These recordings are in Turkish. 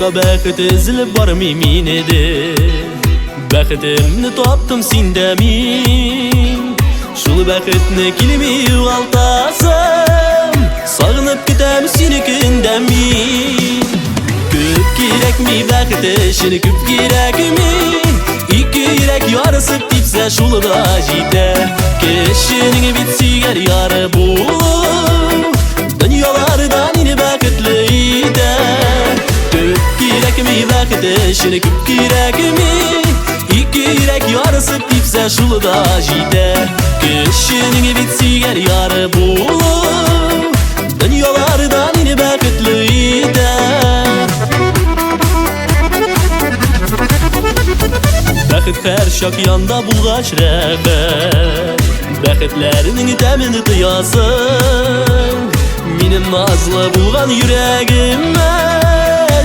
Bunda bәхет ezilib barmıyım yine-de. Bәхетімні таптым сенде мен. Шул бәхетні келмей юғалтасам, сағынып кетем сені күнде мен. Көп керек ми бәхет үшін, көп керек ми. İki yürek yarısıp tipse şulu da jide. Keşinin bit süger yarı bu. Dünyalardan yine bәхетлiydi. Көп керек mi bәхет үшін, көп керек mi. İki yürek yarısıp tipse şulu da jide. Keşinin bit süger yarı bu. Dünyalardan yine bәхетлiydi. Бәхет her şak yanda bulgaç rəğbət. Bәхетlərinin təmini duyasın. Minin nazlı bulğan yüreğimə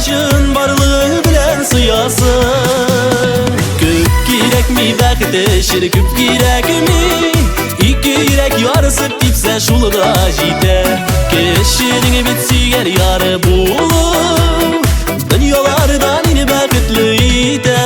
şın barlığı bilən sıyasın. Köp gerek mi bәxet üçün, köp gerek mi. İki yürek yarısı tipse şulu da jide. Keşinin bit süger yarı bulup. Dünyalardan yine bәхеtliydi.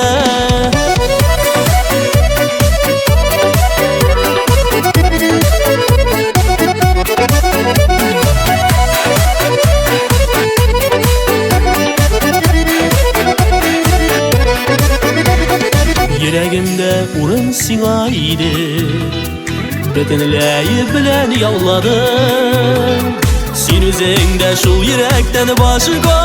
Yüreğimde urun sina idi. Bütünleyi bilen yavladım. Sen üzerinde şul yürekten başka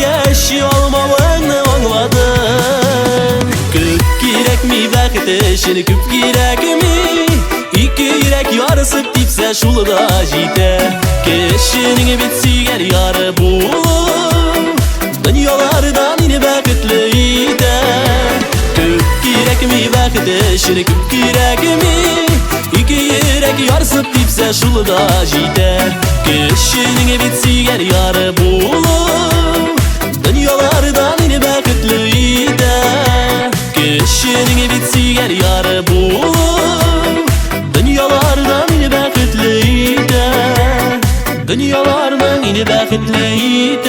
yaşay almavını anladım. Köp gerek mi bәхет üçün, köp gerek mi. İki yürek yarısı tipse şulu da jide. Keşinin bit süger yarı bulup. Dünyalardan yine bәхеtliydi. Köp gerek mi bәхет üçün, köp gerek mi. İki yürek yarısı tipse şulu da jide. Keşinin bit süger yarı bulup. Dünyalardan yine bәхеtliydi. Keşinin bit süger yarı bulup. Dünyalardan yine bәхеtliydi. Dünyalardan yine bәхеtliydi.